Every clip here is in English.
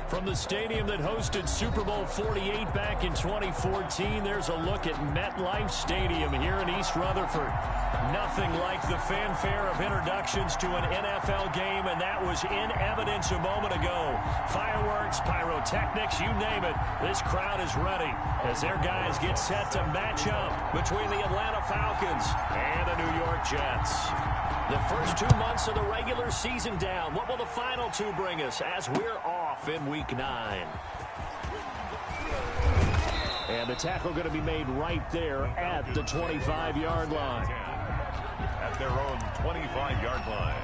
From the stadium that hosted Super Bowl 48 back in 2014, there's a look at MetLife Stadium here in East Rutherford. Nothing like the fanfare of introductions to an NFL game, and that was in evidence a moment ago. Fireworks, pyrotechnics, you name it. This crowd is ready as their guys get set to match up between the Atlanta Falcons and the New York Jets. The first 2 months of the regular season down. What will the final two bring us as we're off in Week 9? And the tackle going to be made right there at the 25-yard line. At their own 25-yard line.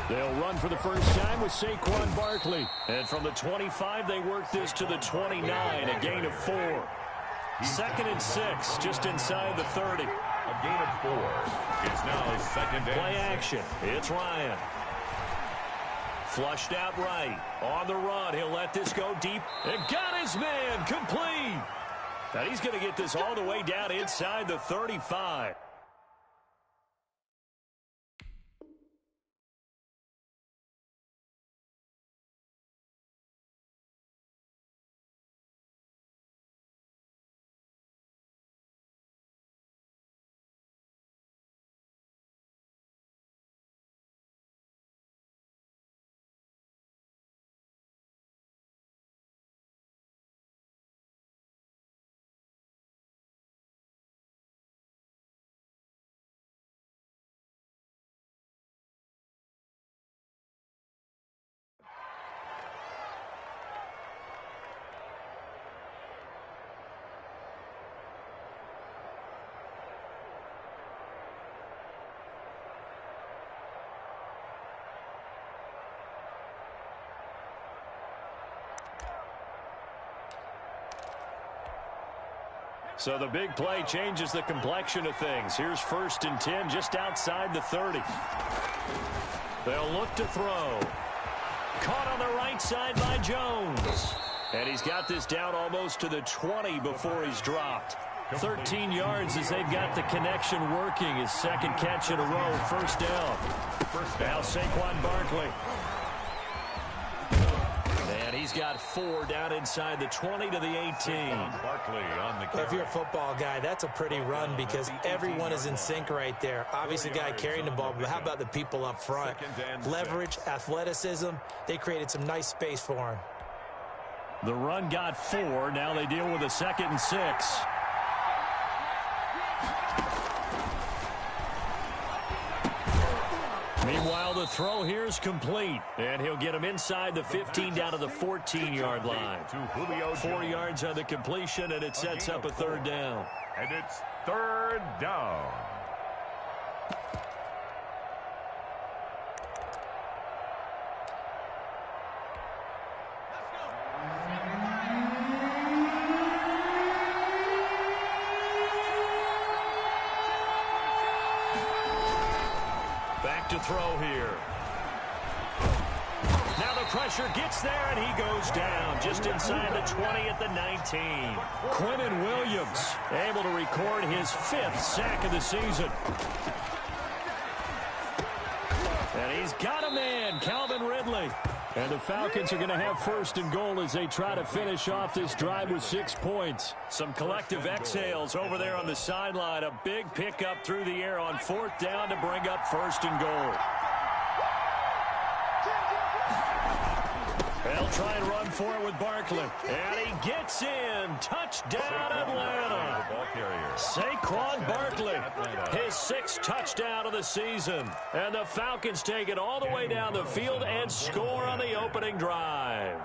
They'll run for the first time with Saquon Barkley. And from the 25, they work this to the 29, a gain of 4. 2nd and 6, just inside the 30. A gain of 4. It's now 2nd and 6. Play action. It's Ryan. Flushed out right. On the run. He'll let this go deep. And got his man. Complete. Now he's going to get this all the way down inside the 35. So the big play changes the complexion of things. Here's 1st and 10 just outside the 30. They'll look to throw. Caught on the right side by Jones. And he's got this down almost to the 20 before he's dropped. 13 yards as they've got the connection working. His 2nd catch in a row, 1st down. Now Saquon Barkley. And he's got 4 down inside the 20 to the 18. If you're a football guy, that's a pretty run because everyone is in sync right there. Obviously, the guy carrying the ball, but how about the people up front? Leverage, athleticism, they created some nice space for him. The run got 4. Now they deal with a 2nd and 6. Meanwhile, the throw here is complete. And he'll get him inside the 15 down to the 14-yard line. 4 yards on the completion, and it sets up a 3rd down. And it's 3rd down. To throw here. Now the pressure gets there, and he goes down just inside the 20 at the 19. Quinnen Williams able to record his 5th sack of the season. And he's got a man, Calvin Ridley. And the Falcons are going to have 1st and goal as they try to finish off this drive with 6 points. Some collective exhales over there on the sideline. A big pickup through the air on 4th down to bring up 1st and goal. They'll try and run for it with Barkley. And he gets in. Touchdown, Atlanta. Saquon Barkley, his 6th touchdown of the season. And the Falcons take it all the way down the field and score on the opening drive.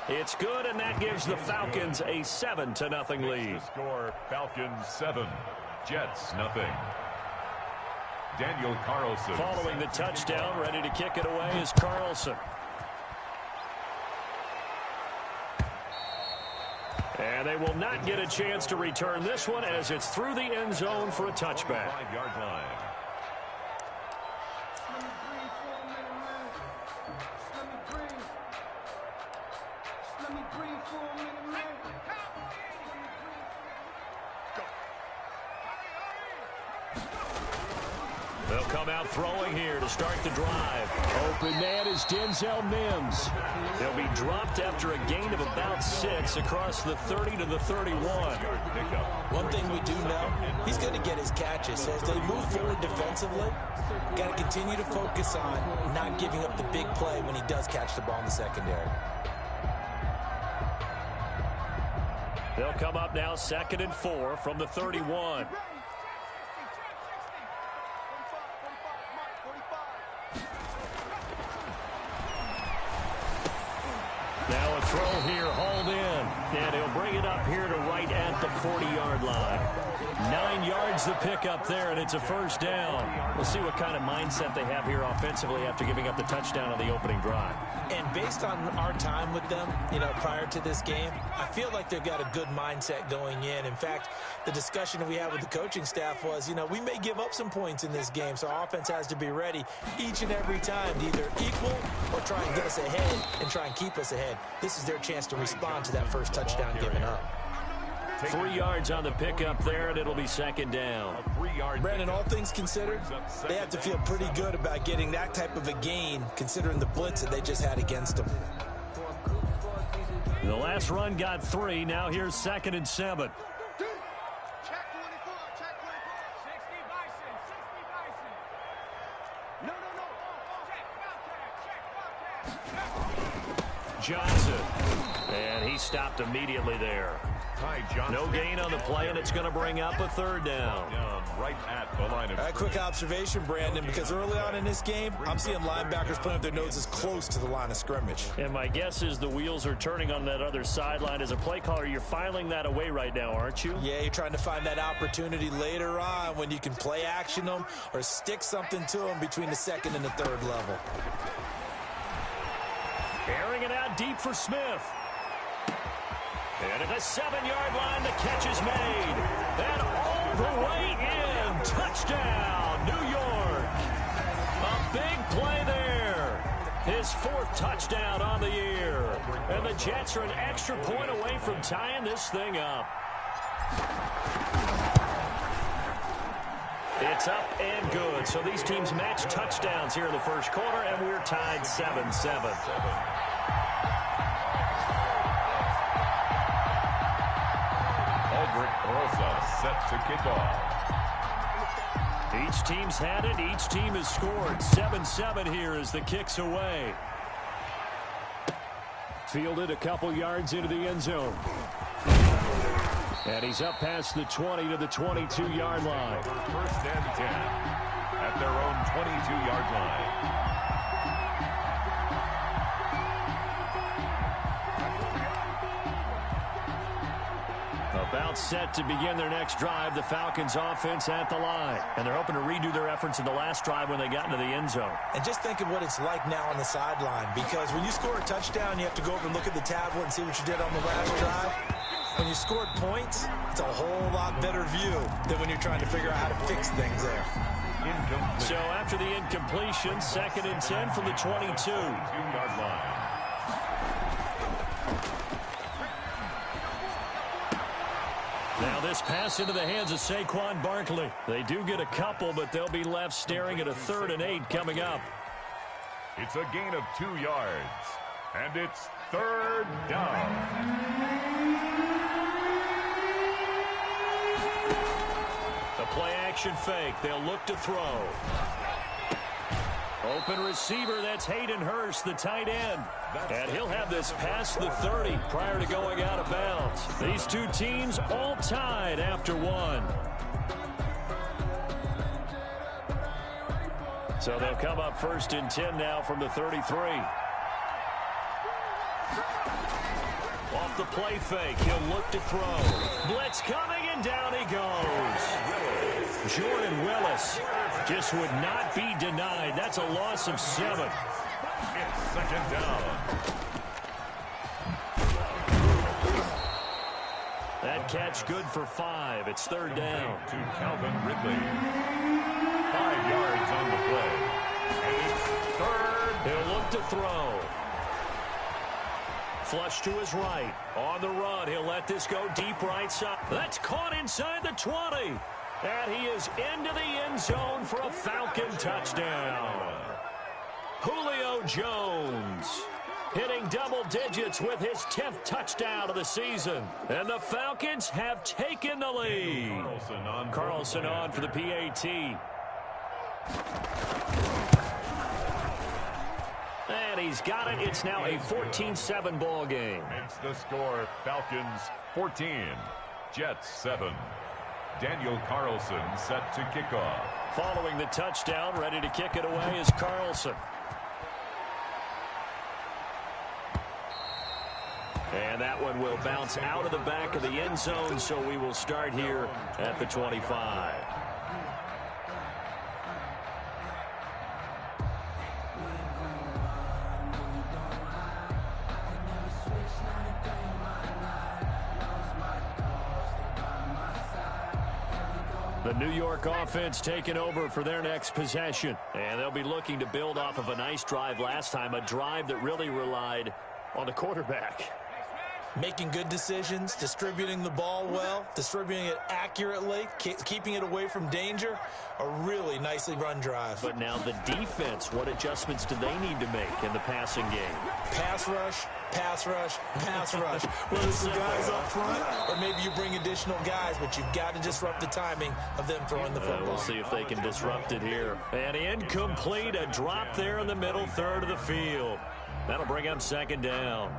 It's good, and that gives the Falcons a 7-0 lead. Score, Falcons 7, Jets nothing. Daniel Carlson. Following the touchdown, ready to kick it away is Carlson. And they will not get a chance to return this one as it's through the end zone for a touchback. 5-yard line. They'll come out throwing here to start the drive. Open man is Denzel Mims. They'll be dropped after a gain of about 6 across the 30 to the 31. One thing we do know, he's going to get his catches. So as they move forward defensively, got to continue to focus on not giving up the big play when he does catch the ball in the secondary. They'll come up now 2nd and 4 from the 31. Now a throw here, hauled in, and he'll bring it up here to right at the 40-yard line. 9 yards to pick up there, and it's a first down. We'll see what kind of mindset they have here offensively after giving up the touchdown on the opening drive. And based on our time with them, prior to this game, I feel like they've got a good mindset going in. In fact, the discussion that we had with the coaching staff was, we may give up some points in this game, so our offense has to be ready each and every time to either equal or try and get us ahead and try and keep us ahead. This is their chance to respond to that first touchdown given up. 3 yards on the pickup there, and it'll be 2nd down. Brandon, all things considered, they have to feel pretty good about getting that type of a gain, considering the blitz that they just had against them. The last run got 3. Now here's 2nd and 7. Johnson, and he stopped immediately there. No gain on the play, and it's going to bring up a 3rd down. Right at the line of a quick observation, Brandon, because early on in this game, I'm seeing linebackers putting up their noses close to the line of scrimmage. And my guess is the wheels are turning on that other sideline. As a play caller, you're filing that away right now, aren't you? Yeah, you're trying to find that opportunity later on when you can play action them or stick something to them between the 2nd and the 3rd level. Airing it out deep for Smith. And at the 7-yard line, the catch is made. And all the way in. Touchdown, New York. A big play there. His 4th touchdown on the year. And the Jets are an extra point away from tying this thing up. It's up and good. So these teams match touchdowns here in the first quarter, and we're tied 7-7. Set to kick off. Each team's had it. Each team has scored. 7-7 here as the kick's away. Fielded a couple yards into the end zone. And he's up past the 20 to the 22-yard line. 1st and 10 at their own 22-yard line. About set to begin their next drive, the Falcons offense at the line. And they're hoping to redo their efforts in the last drive when they got into the end zone. And just think of what it's like now on the sideline, because when you score a touchdown, you have to go over and look at the tablet and see what you did on the last drive. When you scored points, it's a whole lot better view than when you're trying to figure out how to fix things there. So after the incompletion, 2nd and 10 from the 22-yard line. Now this pass into the hands of Saquon Barkley. They do get a couple, but they'll be left staring at a 3rd and 8 coming up. It's a gain of 2 yards, and it's 3rd down. The play-action fake. They'll look to throw. Open receiver, that's Hayden Hurst, the tight end. And he'll have this past the 30 prior to going out of bounds. These two teams all tied after 1. So they'll come up 1st and 10 now from the 33. Off the play fake, he'll look to throw. Blitz coming, and down he goes. Jordan Willis just would not be denied. That's a loss of 7. It's 2nd down. That catch good for 5. It's 3rd down. To Calvin Ridley. 5 yards on the play. flush to his right. On the run, he'll let this go deep right side. That's caught inside the 20. And he is into the end zone for a Falcon touchdown. Julio Jones hitting double digits with his 10th touchdown of the season. And the Falcons have taken the lead. Carlson on for the PAT. And he's got it. It's now a 14-7 ball game. It's the score. Falcons 14, Jets 7. Daniel Carlson set to kick off. Following the touchdown, ready to kick it away is Carlson. And that one will bounce out of the back of the end zone, so we will start here at the 25. The New York offense taking over for their next possession. And they'll be looking to build off of a nice drive last time, a drive that really relied on the quarterback. Making good decisions, distributing the ball well, distributing it accurately, keeping it away from danger. A really nicely run drive. But now the defense, what adjustments do they need to make in the passing game? Pass rush, pass rush, pass rush. Whether it's the guys up front or maybe you bring additional guys, but you've got to disrupt the timing of them throwing the football. We'll see if they can disrupt it here. And incomplete, a drop there in the middle third of the field. That'll bring up second down.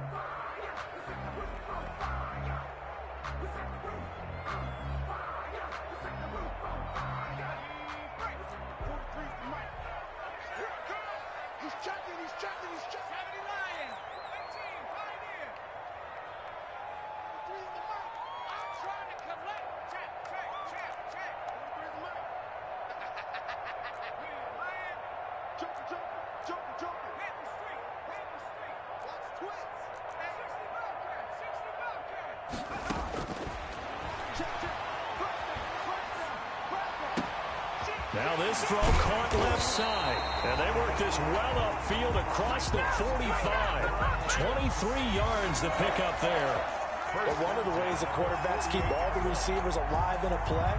Now this throw caught left side. And they work this well upfield across the 45. 23 yards to pick up there. But one of the ways the quarterbacks keep all the receivers alive in a play,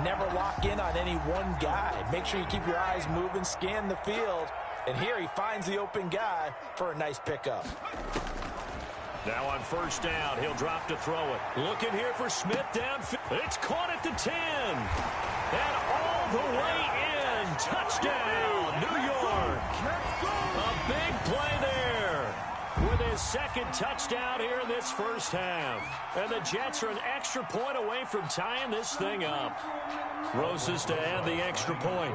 never lock in on any one guy. Make sure you keep your eyes moving, scan the field. And here he finds the open guy for a nice pickup. Now on first down, he'll drop to throw it. Looking here for Smith downfield. It's caught at the 10. And all the way in. Touchdown, New York. A big play there with his second touchdown here in this first half. And the Jets are an extra point away from tying this thing up. Roses to add the extra point.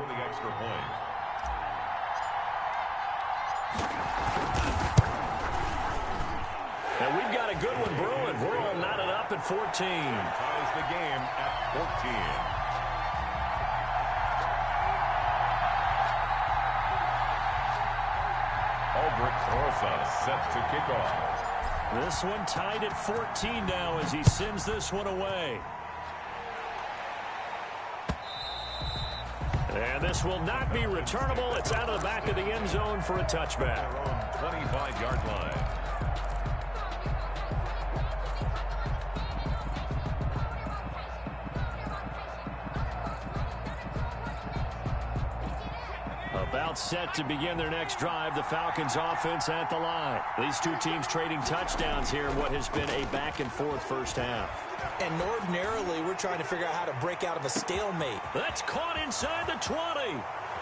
And we've got a good one brewing. We're all knotted up at 14. Ties the game at 14. Albert Rosa set to kick off. This one tied at 14 now as he sends this one away. And this will not be returnable. It's out of the back of the end zone for a touchback. 25-yard line. About set to begin their next drive, the Falcons offense at the line. These two teams trading touchdowns here in what has been a back-and-forth first half. And ordinarily, we're trying to figure out how to break out of a stalemate. That's caught inside the 20.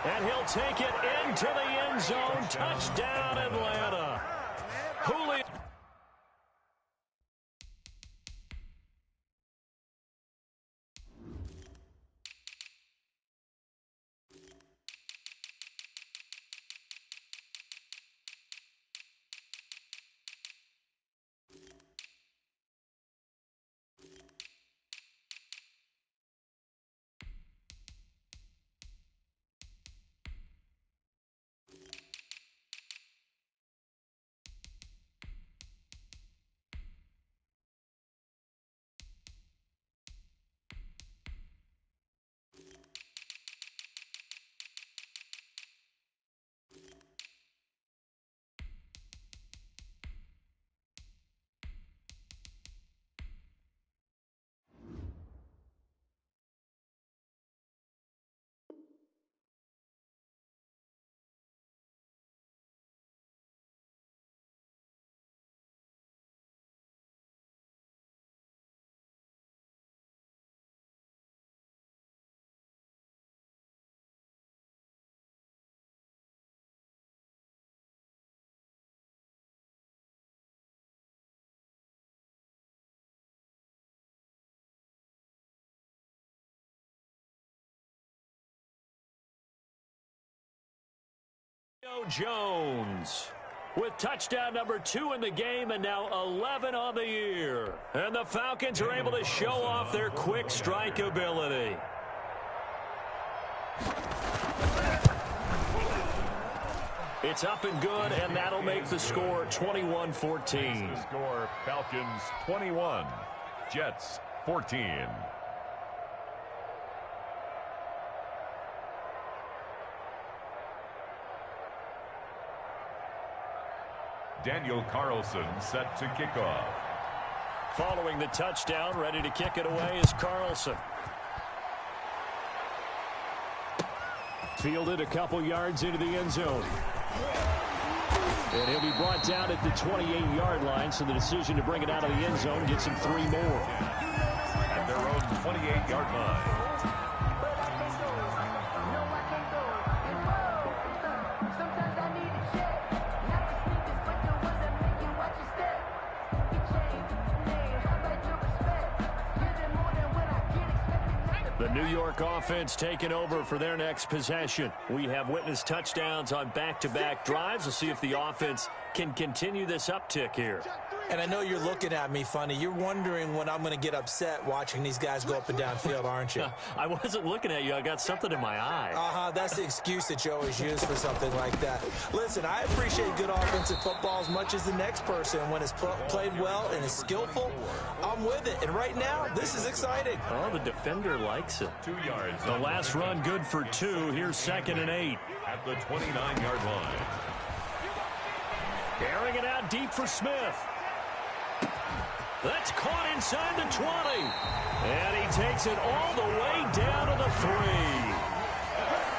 And he'll take it into the end zone. Touchdown, Atlanta. Julio. Jones with touchdown number 2 in the game and now 11 on the year. And the Falcons are able to show off their quick strike ability. It's up and good, and that'll make the score 21-14. Score Falcons 21, Jets 14. Daniel Carlson set to kick off. Following the touchdown, ready to kick it away is Carlson. Fielded a couple yards into the end zone. And he'll be brought down at the 28-yard line, so the decision to bring it out of the end zone gets him 3 more. At their own 28-yard line. The New York offense taking over for their next possession. We have witnessed touchdowns on back-to-back drives. We'll see if the offense can continue this uptick here. And I know you're looking at me funny. You're wondering when I'm going to get upset watching these guys go up and down field, aren't you? I wasn't looking at you. I got something in my eye. That's the excuse that you always use for something like that. Listen, I appreciate good offensive football as much as the next person. When it's played well and is skillful, I'm with it. And right now, this is exciting. Oh, the defender likes it. 2 yards. The last run good for 2. Here's 2nd and 8. At the 29-yard line. Airing it out deep for Smith. That's caught inside the 20. And he takes it all the way down to the 3.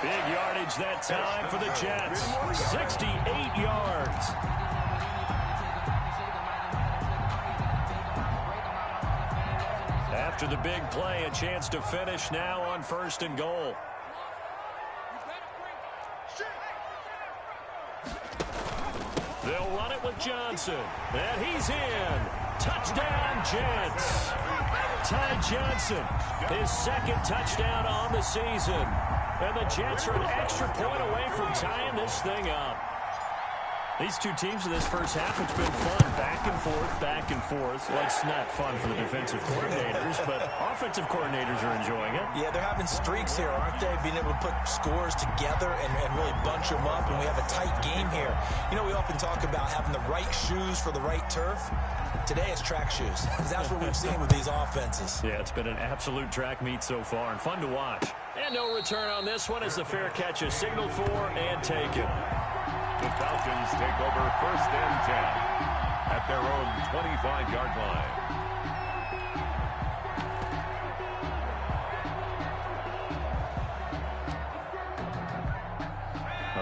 Big yardage that time for the Jets. 68 yards. After the big play, a chance to finish now on 1st and goal. They'll run it with Johnson. And he's in. Touchdown, Jets. Ty Johnson, his 2nd touchdown on the season. And the Jets are an extra point away from tying this thing up. These two teams in this first half, it's been fun. Back and forth, back and forth. Well, it's not fun for the defensive coordinators, but offensive coordinators are enjoying it. Yeah, they're having streaks here, aren't they? Being able to put scores together and really bunch them up, and we have a tight game here. You know, we often talk about having the right shoes for the right turf. Today it's track shoes. That's what we've seen with these offenses. Yeah, it's been an absolute track meet so far and fun to watch. And no return on this one as the fair catch is signaled for and taken. The Falcons take over 1st and 10 at their own 25-yard line.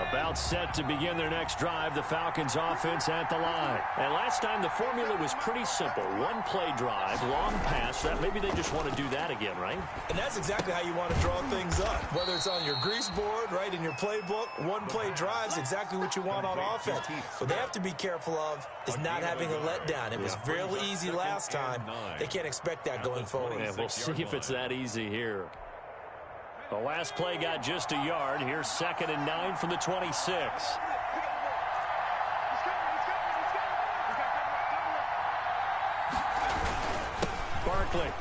About set to begin their next drive, the Falcons offense at the line. And last time the formula was pretty simple. 1 play drive, long pass. Maybe they just want to do that again, right? And that's exactly how you want to draw things up. Whether it's on your grease board, right, in your playbook, 1 play drive is exactly what you want on offense. What they have to be careful of is not having a letdown. It was real easy last time. They can't expect that going forward. Yeah, we'll see if it's that easy here. The last play got just a yard. Here's 2nd and 9 from the 26. Barkley.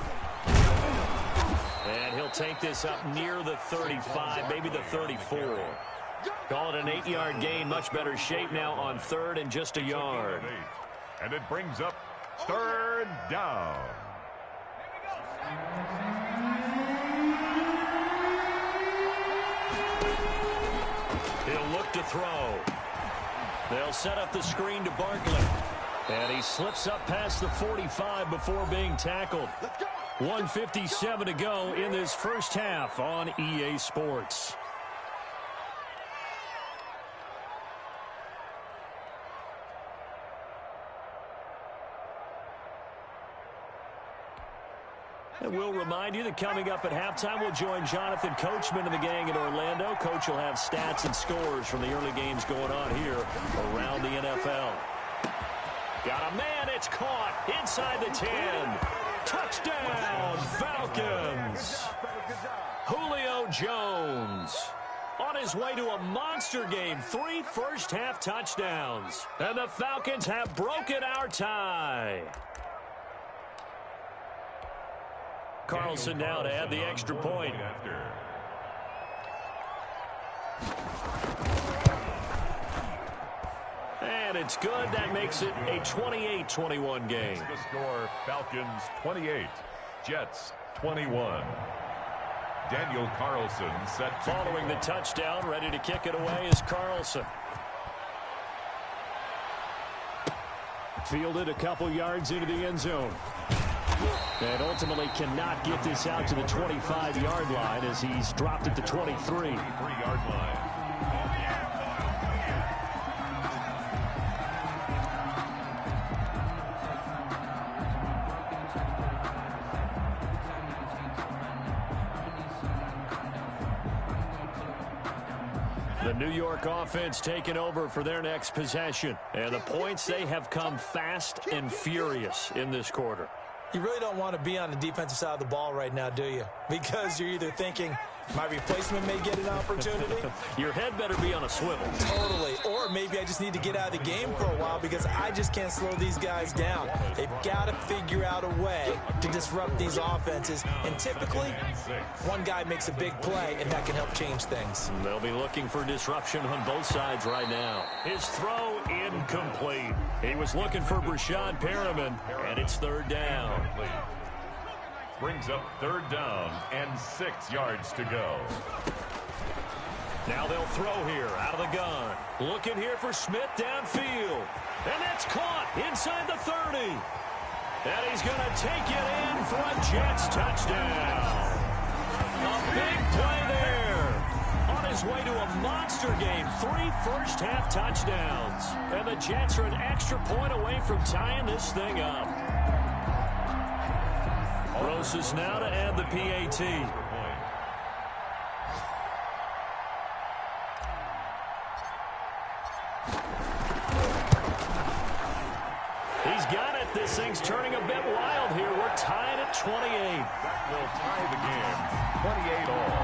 And he'll take this up near the 35, maybe the 34. Call it an 8-yard gain. Much better shape now on 3rd and just a yard. And it brings up 3rd down. He'll look to throw. They'll set up the screen to Barkley. And he slips up past the 45 before being tackled. 1:57 to go in this first half on EA Sports. And we'll remind you that coming up at halftime, we'll join Jonathan Coachman and the gang in Orlando. Coach will have stats and scores from the early games going on here around the NFL. Got a man, it's caught inside the 10. Touchdown, Falcons. Julio Jones on his way to a monster game. 3 first-half touchdowns. And the Falcons have broken our tie. Carlson now to add the extra point. And it's good. That makes it a 28-21 game. The score, Falcons 28, Jets 21. Daniel Carlson set. Following the touchdown, ready to kick it away is Carlson. Fielded a couple yards into the end zone. And ultimately cannot get this out to the 25-yard line as he's dropped at the 23. 3-yard line. The New York offense taking over for their next possession. And the points, they have come fast and furious in this quarter. You really don't want to be on the defensive side of the ball right now, do you? Because you're either thinking, my replacement may get an opportunity. Your head better be on a swivel. Totally. Or maybe I just need to get out of the game for a while because I just can't slow these guys down. They've got to figure out a way to disrupt these offenses. And typically, one guy makes a big play, and that can help change things. They'll be looking for disruption on both sides right now. His throw incomplete. He was looking for Brashad Perriman, and it's 3rd down. Brings up 3rd down and 6 yards to go. Now they'll throw here out of the gun. Looking here for Smith downfield. And that's caught inside the 30. And he's going to take it in for a Jets touchdown. A big play there. On his way to a monster game. 3 first-half touchdowns. And the Jets are an extra point away from tying this thing up. Rosas now to add the PAT. He's got it. This thing's turning a bit wild here. We're tied at 28. That will tie the game. 28 all.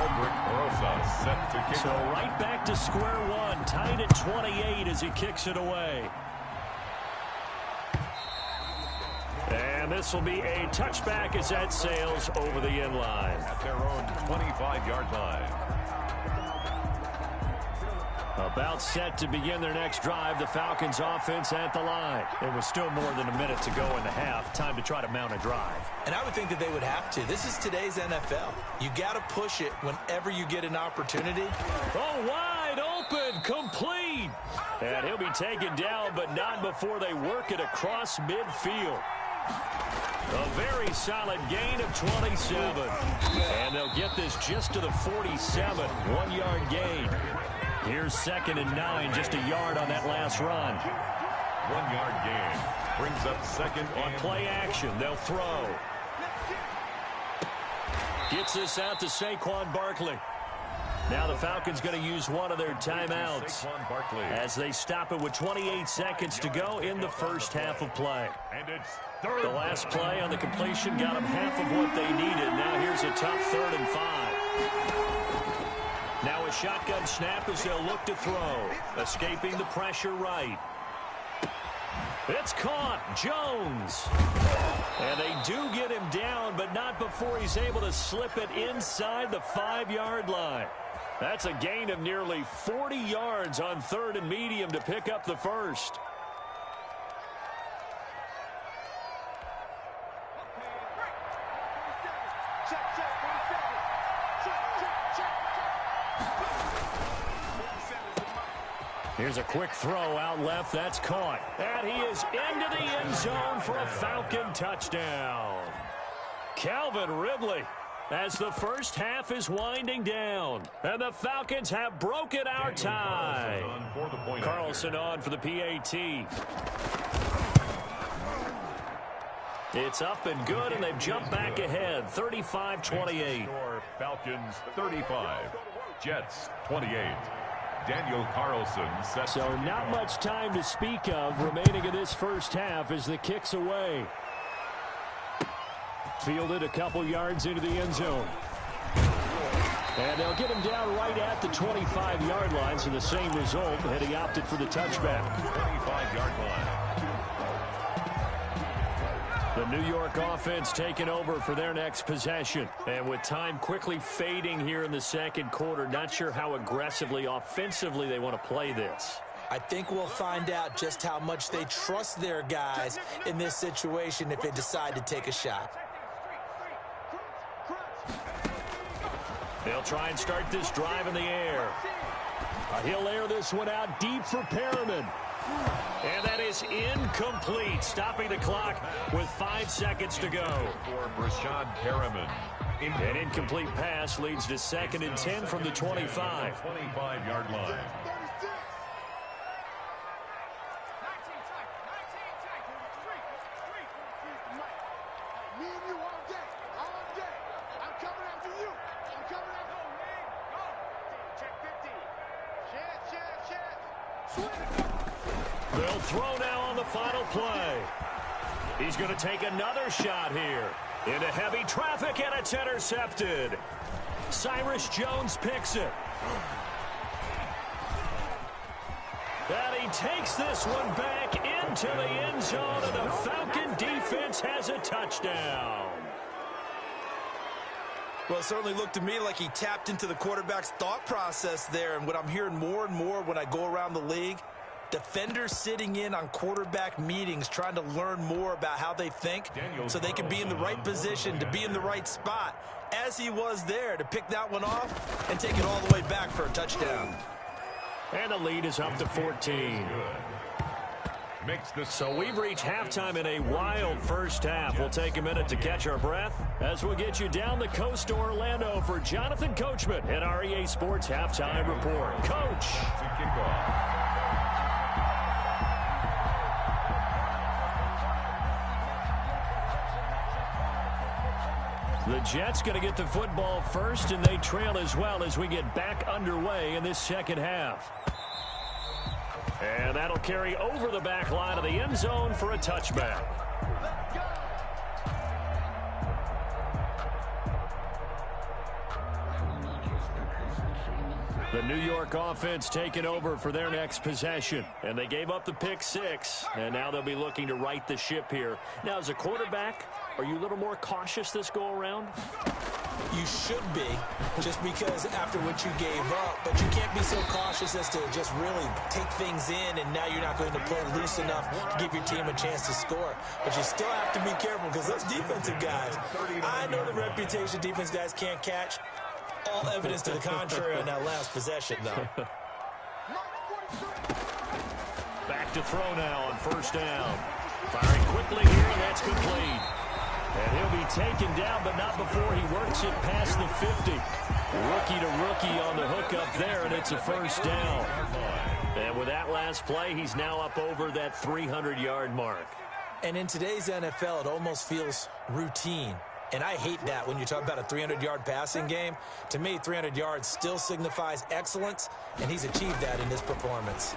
Aldrich Rosas set to kick. So right back to square one. Tied at 28 as he kicks it away. And this will be a touchback as that sails over the end line. At their own 25-yard line. About set to begin their next drive, the Falcons offense at the line. There was still more than a minute to go in the half. Time to try to mount a drive. And I would think that they would have to. This is today's NFL. You got to push it whenever you get an opportunity. Oh, wide open, complete. And he'll be taken down, but not before they work it across midfield. A very solid gain of 27. And they'll get this just to the 47. 1-yard gain. Here's 2nd and 9, just a yard on that last run. 1-yard gain. Brings up 2nd on play action. They'll throw. Gets this out to Saquon Barkley. Now the Falcons going to use one of their timeouts as they stop it with 28 seconds to go in the first half of play. And it's the last play on the completion got them half of what they needed. Now here's a tough 3rd and 5. Now a shotgun snap as they'll look to throw. Escaping the pressure right. It's caught. Jones. And they do get him down, but not before he's able to slip it inside the 5-yard line. That's a gain of nearly 40 yards on 3rd and medium to pick up the first. Here's a quick throw out left. That's caught. And he is into the end zone for a Falcon touchdown. Calvin Ridley, as the first half is winding down. And the Falcons have broken our tie. Carlson on for the PAT. It's up and good, and they've jumped back ahead. 35-28. Falcons 35. Jets 28. Daniel Carlson set. So not much time to speak of remaining in this first half as the kick's away. Fielded a couple yards into the end zone. And they'll get him down right at the 25-yard line, so the same result, and he opted for the touchback. 25-yard line. The New York offense taking over for their next possession. And with time quickly fading here in the second quarter, not sure how aggressively, offensively they want to play this. I think we'll find out just how much they trust their guys in this situation if they decide to take a shot. They'll try and start this drive in the air. He'll air this one out deep for Perriman. And that is incomplete, stopping the clock with 5 seconds to go. For Brashad Perriman. An incomplete pass leads to 2nd and 10 from the 25. 25-yard line. They'll throw now on the final play. He's going to take another shot here. Into heavy traffic, and it's intercepted. Cyrus Jones picks it. And he takes this one back into the end zone, and the Falcon defense has a touchdown. Well, it certainly looked to me like he tapped into the quarterback's thought process there. And what I'm hearing more and more when I go around the league, defenders sitting in on quarterback meetings trying to learn more about how they think so they can be in the right position to be in the right spot, as he was there to pick that one off and take it all the way back for a touchdown. And the lead is up to 14. So we've reached halftime in a wild first half. We'll take a minute to catch our breath as we'll get you down the coast to Orlando for Jonathan Coachman at our EA Sports Halftime Report. Coach. To kick off. The Jets going to get the football first, and they trail as well as we get back underway in this second half. And that'll carry over the back line of the end zone for a touchback. The New York offense taking over for their next possession. And they gave up the pick 6, and now they'll be looking to right the ship here. Now, as a quarterback, are you a little more cautious this go-around? You should be, just because after what you gave up, but you can't be so cautious as to just really take things in, and now you're not going to play loose enough to give your team a chance to score. But you still have to be careful because those defensive guys, I know the reputation defense guys can't catch. All evidence to the contrary on that last possession, though. Back to throw now on first down. Firing quickly here, and that's complete. And he'll be taken down, but not before he works it past the 50. Rookie to rookie on the hook up there, and it's a first down. And with that last play, he's now up over that 300-yard mark. And in today's NFL, it almost feels routine. And I hate that when you talk about a 300-yard passing game. To me, 300 yards still signifies excellence, and he's achieved that in this performance.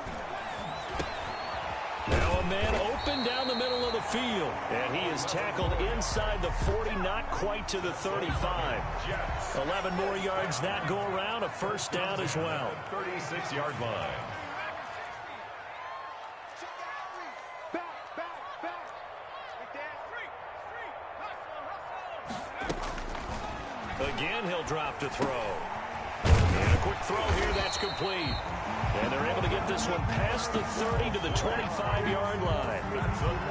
Now a man open down the middle of the field, and he is tackled inside the 40, not quite to the 35. 11 more yards that go around, a first down as well. 36-yard line. Again, he'll drop to throw. And a quick throw here, that's complete. And they're able to get this one past the 30 to the 25-yard line.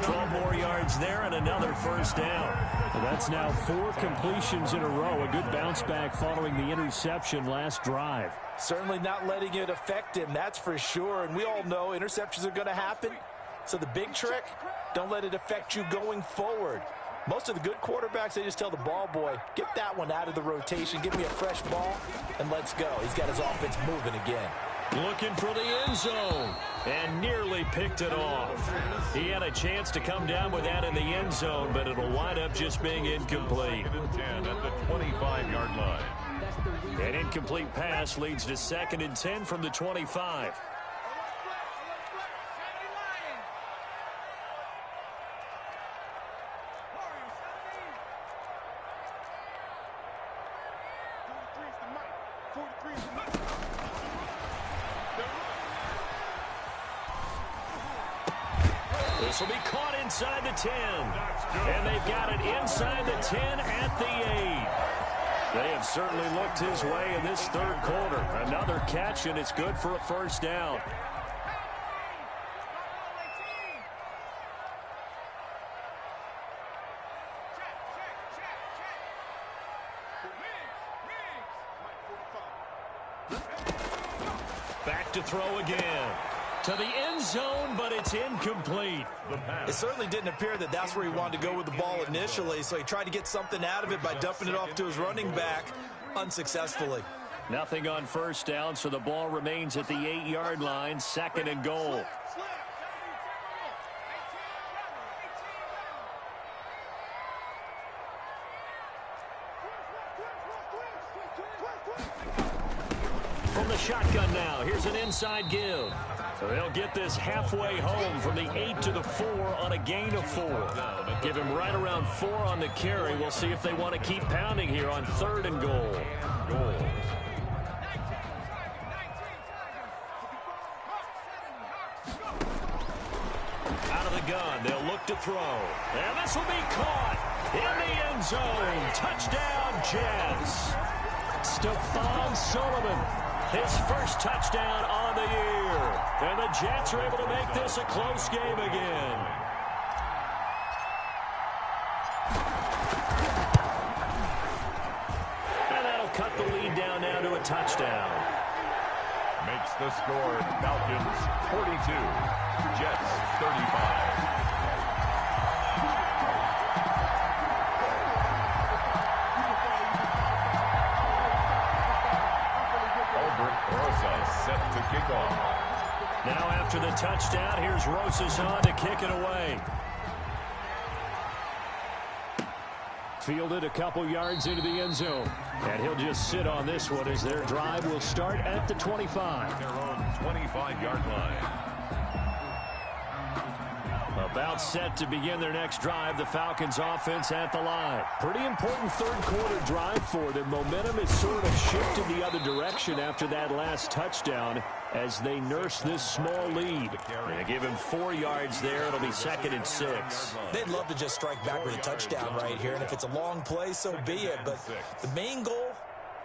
12 more yards there and another first down. Well, that's now 4 completions in a row. A good bounce back following the interception last drive. Certainly not letting it affect him, that's for sure. And we all know interceptions are going to happen. So the big trick, don't let it affect you going forward. Most of the good quarterbacks, they just tell the ball boy, get that one out of the rotation, give me a fresh ball, and let's go. He's got his offense moving again. Looking for the end zone, and nearly picked it off. He had a chance to come down with that in the end zone, but it'll wind up just being incomplete. 10 at the 25-yard line. An incomplete pass leads to 2nd and 10 from the 25. This will be caught inside the 10. And they've got it inside the 10 at the 8. They have certainly looked his way in this third quarter. Another catch, and it's good for a first down. Back to throw again. To the end zone, but it's incomplete. It certainly didn't appear that that's where he wanted to go with the ball initially, so he tried to get something out of it by dumping it off to his running back unsuccessfully. Nothing on first down, so the ball remains at the 8-yard line, 2nd and goal. From the shotgun now, here's an inside give. So they'll get this halfway home from the 8 to the 4 on a gain of 4. Give him right around 4 on the carry. We'll see if they want to keep pounding here on 3rd and goal. Out of the gun, they'll look to throw. And this will be caught in the end zone. Touchdown, Jets. Stephon Sullivan, his first touchdown on the year. And the Jets are able to make this a close game again. And that'll cut the lead down now to a touchdown. Makes the score Falcons 42, Jets 35. Set to kick off. Now after the touchdown, here's Rosas on to kick it away. Fielded a couple yards into the end zone. And he'll just sit on this one as their drive will start at the 25. Their own 25-yard line. About set to begin their next drive, the Falcons offense at the line. Pretty important third quarter drive for them. Momentum has sort of shifted the other direction after that last touchdown as they nurse this small lead. They give him 4 yards there. It'll be 2nd and 6. They'd love to just strike back with a touchdown right here, and if it's a long play, so be it. But the main goal,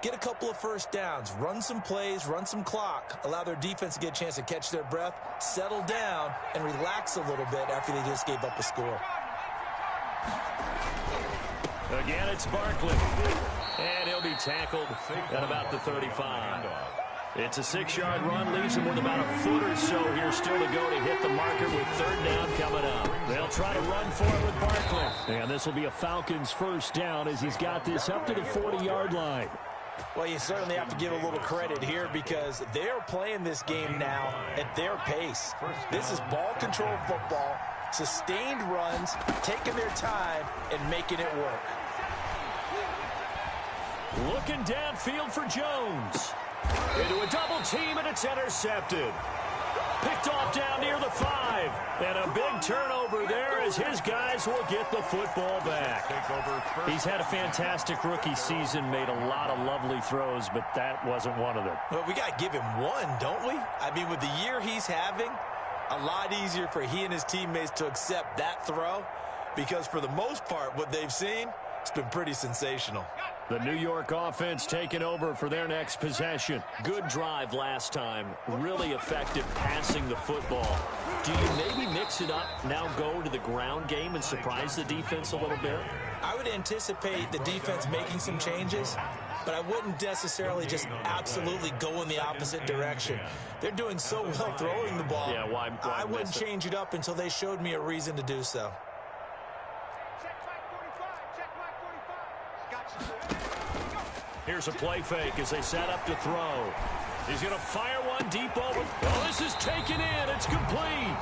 get a couple of first downs, run some plays, run some clock, allow their defense to get a chance to catch their breath, settle down, and relax a little bit after they just gave up a score. Again, it's Barkley. And he'll be tackled at about the 35. It's a 6-yard run, leaves him with about a foot or so here still to go to hit the marker with 3rd down coming up. They'll try to run for it with Barkley. And this will be a Falcons first down as he's got this up to the 40-yard line. Well, you certainly have to give a little credit here because they're playing this game now at their pace. This is ball control football, sustained runs, taking their time, and making it work. Looking downfield for Jones. Into a double team, and it's intercepted. Picked off down near the 5. And a big turnover there as his guys will get the football back. He's had a fantastic rookie season, made a lot of lovely throws, but that wasn't one of them. Well, we got to give him one, don't we? I mean, with the year he's having, a lot easier for he and his teammates to accept that throw because for the most part, what they've seen, it's been pretty sensational. The New York offense taking over for their next possession. Good drive last time. Really effective passing the football. Do you maybe mix it up, now go to the ground game and surprise the defense a little bit? I would anticipate the defense making some changes, but I wouldn't necessarily just absolutely go in the opposite direction. They're doing so well throwing the ball. Yeah, why I wouldn't change it up until they showed me a reason to do so. Here's a play fake as they set up to throw. He's going to fire one deep over. Oh, this is taken in. It's complete.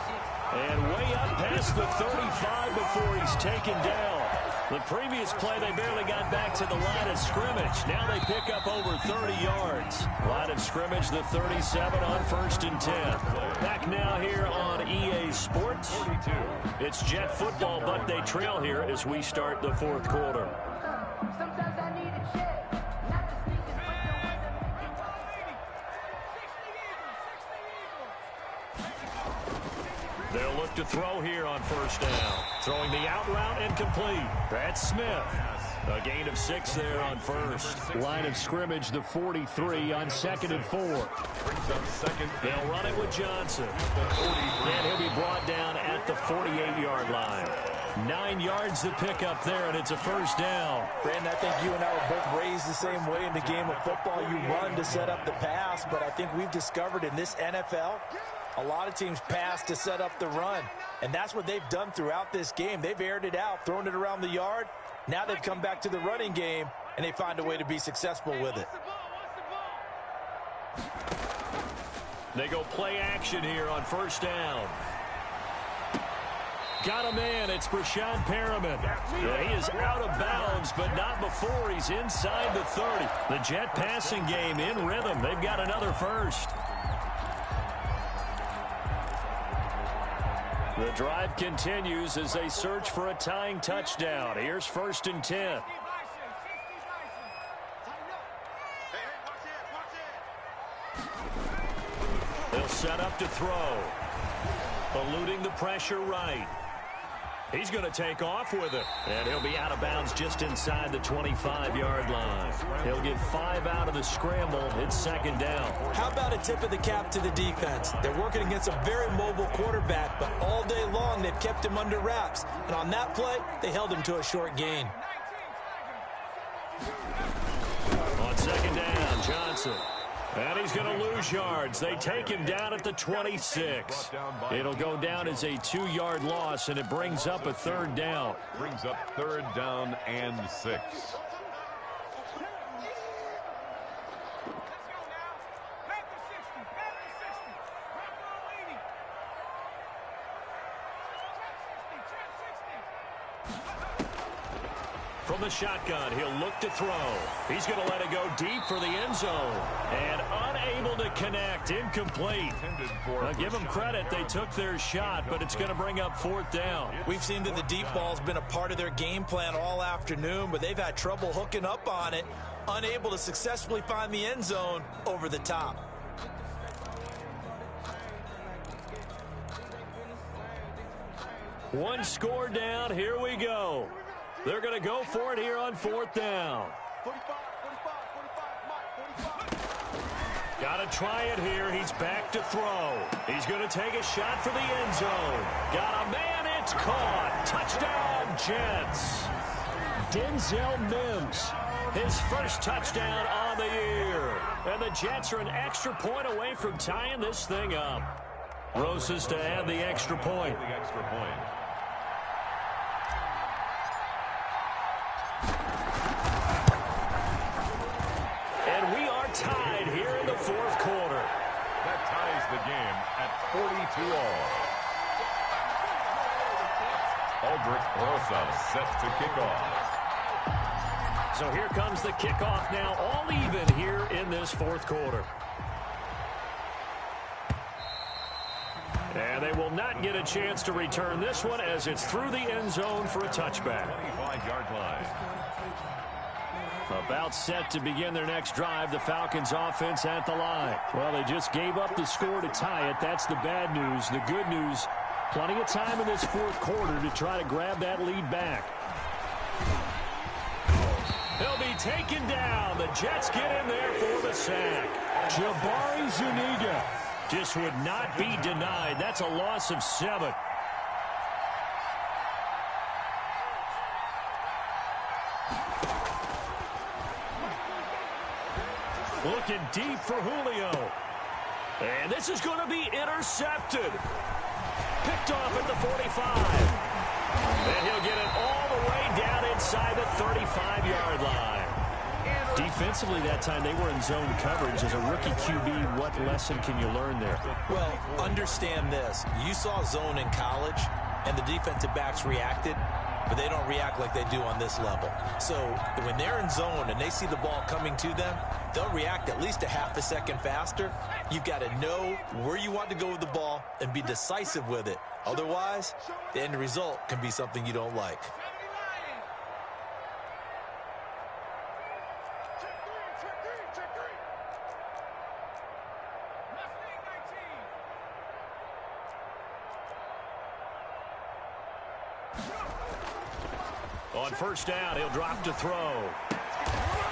And way up past the 35 before he's taken down. The previous play, they barely got back to the line of scrimmage. Now they pick up over 30 yards. Line of scrimmage, the 37 on 1st and 10. Back now here on EA Sports. It's Jet football, but they trail here as we start the 4th quarter. off to throw here on first down. Throwing the out route and complete. That's Smith. A gain of 6 there on first. Line of scrimmage, the 43 on 2nd and 4. They'll run it with Johnson. And he'll be brought down at the 48-yard line. 9 yards to pick up there, and it's a first down. Brandon, I think you and I were both raised the same way in the game of football. You run to set up the pass, but I think we've discovered in this NFL, a lot of teams pass to set up the run. And that's what they've done throughout this game. They've aired it out, thrown it around the yard. Now they've come back to the running game, and they find a way to be successful with it. They go play action here on first down. Got a man. It's Brashad Perriman. He is out of bounds, but not before he's inside the 30. The Jet passing game in rhythm. They've got another first. The drive continues as they search for a tying touchdown. Here's 1st and 10. They'll set up to throw. Eluding the pressure right. He's going to take off with it. And he'll be out of bounds just inside the 25-yard line. He'll get 5 out of the scramble. It's 2nd down. How about a tip of the cap to the defense? They're working against a very mobile quarterback, but all day long they've kept him under wraps. And on that play, they held him to a short gain. On 2nd down, Johnson. And he's going to lose yards. They take him down at the 26. It'll go down as a 2-yard loss, and it brings up a 3rd down. Brings up 3rd down and 6. From the shotgun, he'll look to throw. He's going to let it go deep for the end zone. And unable to connect. Incomplete. Now, give them credit. They took their shot, but it's going to bring up 4th down. We've seen that the deep ball's been a part of their game plan all afternoon, but they've had trouble hooking up on it. Unable to successfully find the end zone over the top. One score down. Here we go. They're going to go for it here on 4th down. Got to try it here. He's back to throw. He's going to take a shot for the end zone. Got a man. It's caught. Touchdown, Jets. Denzel Mims, his first touchdown on the year. And the Jets are an extra point away from tying this thing up. Rosas to add the extra point. Tied here in the 4th quarter. That ties the game at 42 all. Aldrich Rosas set to kick off. So here comes the kickoff now, all even here in this 4th quarter. And they will not get a chance to return this one as it's through the end zone for a touchback. 25-yard line. About set to begin their next drive, the Falcons offense at the line. Well, they just gave up the score to tie it. That's the bad news. The good news, plenty of time in this 4th quarter to try to grab that lead back. He'll be taken down. The Jets get in there for the sack. Jabari Zuniga just would not be denied. That's a loss of 7. Looking deep for Julio. And this is going to be intercepted. Picked off at the 45. And he'll get it all the way down inside the 35-yard line. Defensively that time, they were in zone coverage. As a rookie QB, what lesson can you learn there? Well, understand this. You saw zone in college, and the defensive backs reacted, but they don't react like they do on this level. So when they're in zone and they see the ball coming to them, they'll react at least a half a second faster. You've got to know where you want to go with the ball and be decisive with it. Otherwise, the end result can be something you don't like. On first down, he'll drop to throw.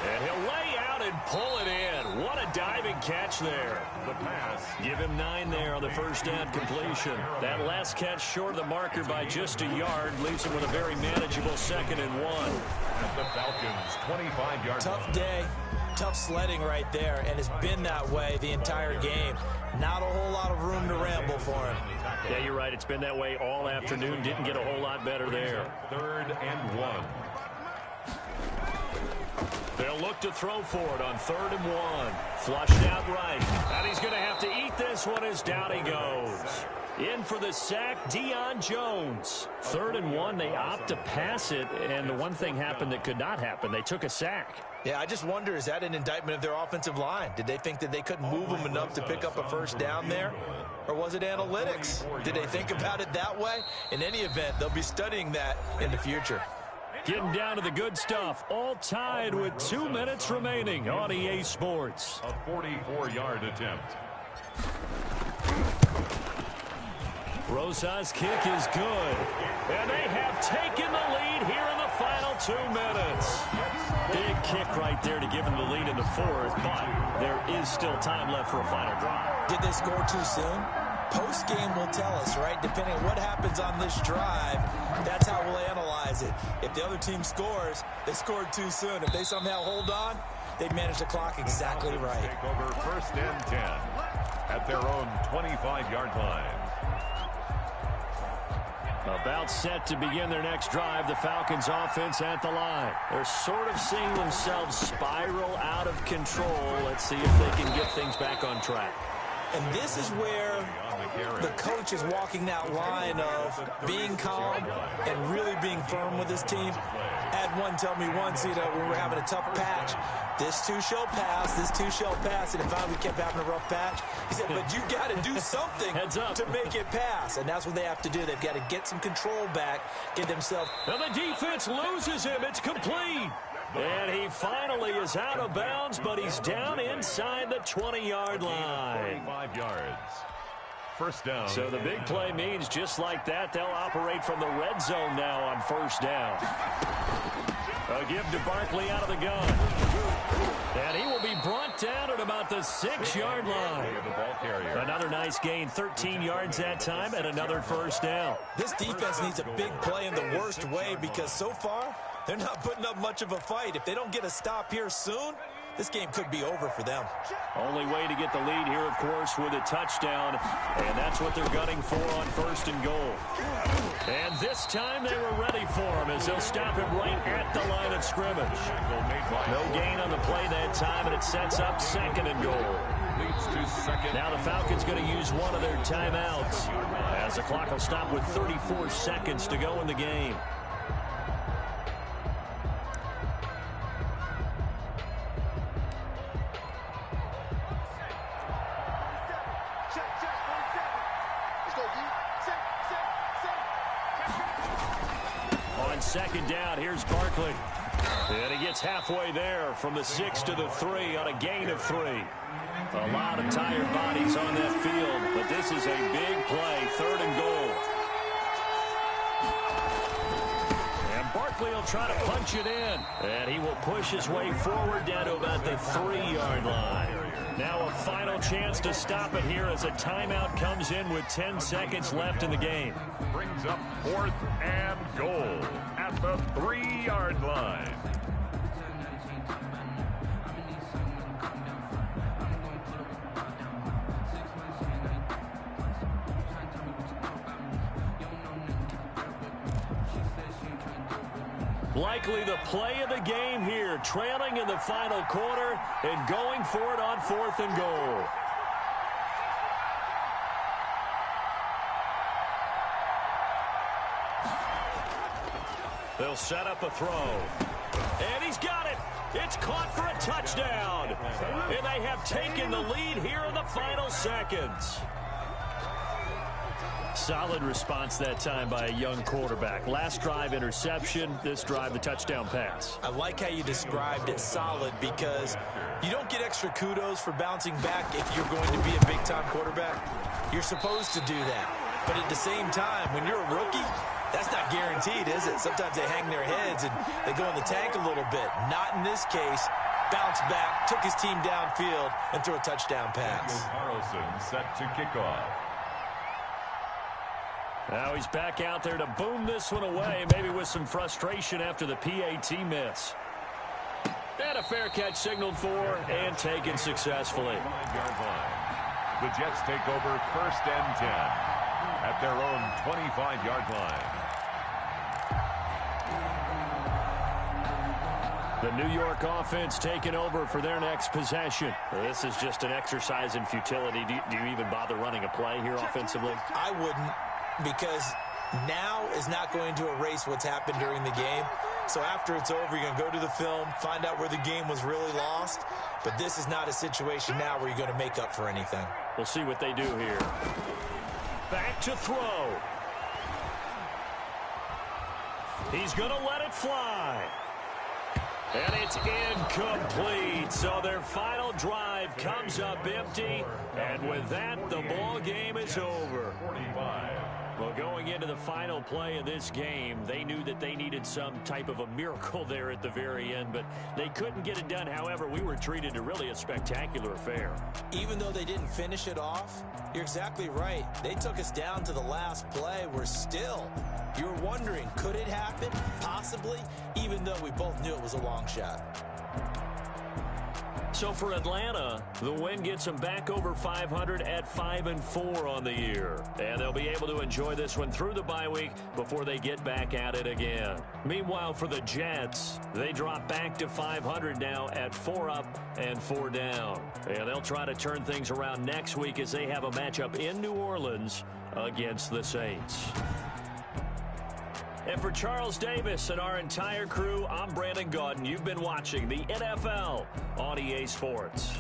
And he'll lay out and pull it in. What a diving catch there. The pass. Give him 9 there on the first down completion. That last catch short of the marker by just a yard leaves him with a very manageable 2nd and 1. At the Falcons, 25-yard Tough day, tough sledding right there, and it's been that way the entire game. Not a whole lot of room to ramble for him. Yeah, you're right. It's been that way all afternoon. Didn't get a whole lot better there. 3rd and 1. They'll look to throw for it on 3rd and 1. Flushed out right. And he's going to have to eat this one as down he goes. In for the sack, Deion Jones. 3rd and 1, they opt to pass it, and the one thing happened that could not happen. They took a sack. Yeah, I just wonder, is that an indictment of their offensive line? Did they think that they couldn't move them enough to pick up a first down there? Or was it analytics? Did they think about it that way? In any event, they'll be studying that in the future. Getting down to the good stuff. All tied with 2 minutes remaining on EA Sports. A 44-yard attempt. Rosa's kick is good. And they have taken the lead here in the final 2 minutes. Big kick right there to give them the lead in the 4th, but there is still time left for a final drive. Did they score too soon? Post-game will tell us, right? Depending on what happens on this drive, that's how we'll analyze it. If the other team scores, they scored too soon. If they somehow hold on, they've managed the clock exactly right. Take over 1st and 10 at their own 25-yard line. About set to begin their next drive, the Falcons offense at the line. They're sort of seeing themselves spiral out of control. Let's see if they can get things back on track. And this is where the coach is walking that line of being calm and really being firm with his team. I had one tell me once, when we're having a tough patch, this too shall pass, this too shall pass. And if we kept having a rough patch, he said, but you got to do something to make it pass. And that's what they have to do. They've got to get some control back, get themselves. And the defense loses him. It's complete. And he finally is out of bounds, but he's down inside the 20-yard line. 25 yards. First down. So the big play means just like that, they'll operate from the red zone now on first down. A give to Barkley out of the gun. And he will be brought down at about the 6-yard line. Another nice gain, 13 yards that time, and another first down. This defense needs a big play in the worst way because so far, they're not putting up much of a fight. If they don't get a stop here soon, this game could be over for them. Only way to get the lead here, of course, with a touchdown. And that's what they're gunning for on 1st and goal. And this time they were ready for him as they'll stop him right at the line of scrimmage. No gain on the play that time, and it sets up 2nd and goal. Now the Falcons going to use one of their timeouts as the clock will stop with 34 seconds to go in the game. On 2nd down, here's Barkley. And he gets halfway there from the 6 to the 3 on a gain of 3. A lot of tired bodies on that field, but this is a big play, 3rd and goal. And Barkley will try to punch it in. And he will push his way forward down to about the 3-yard line. Now a final chance to stop it here as a timeout comes in with 10 seconds left in the game. Brings up 4th and goal at the 3-yard line. Likely the play of the game here, trailing in the final quarter and going for it on 4th and goal. They'll set up a throw. And he's got it. It's caught for a touchdown. And they have taken the lead here in the final seconds. Solid response that time by a young quarterback. Last drive, interception. This drive, the touchdown pass. I like how you described it solid because you don't get extra kudos for bouncing back if you're going to be a big-time quarterback. You're supposed to do that. But at the same time, when you're a rookie, That's not guaranteed, is it? Sometimes they hang their heads and they go in the tank a little bit. Not in this case. Bounced back, took his team downfield, and threw a touchdown pass. Carlson set to kickoff. Now he's back out there to boom this one away, maybe with some frustration after the PAT miss. And a fair catch signaled for and taken successfully. 5-yard line. The Jets take over 1st and 10 at their own 25-yard line. The New York offense taking over for their next possession. This is just an exercise in futility. Do you even bother running a play here offensively? I wouldn't, because now is not going to erase what's happened during the game. So after it's over, you're going to go to the film, find out where the game was really lost. But this is not a situation now where you're going to make up for anything. We'll see what they do here. Back to throw. He's going to let it fly. And it's incomplete. So their final drive comes up empty. And with that, the ball game is over. 45. Well, going into the final play of this game, they knew that they needed some type of a miracle there at the very end, but they couldn't get it done. However, we were treated to really a spectacular affair. Even though they didn't finish it off, you're exactly right. They took us down to the last play. We're still, you were wondering, could it happen? Possibly, even though we both knew it was a long shot. So for Atlanta, the win gets them back over 500 at 5-4 on the year. And they'll be able to enjoy this one through the bye week before they get back at it again. Meanwhile, for the Jets, they drop back to 500 now at 4 up and 4 down. And they'll try to turn things around next week as they have a matchup in New Orleans against the Saints. And for Charles Davis and our entire crew, I'm Brandon Gaudin. You've been watching the NFL on EA Sports.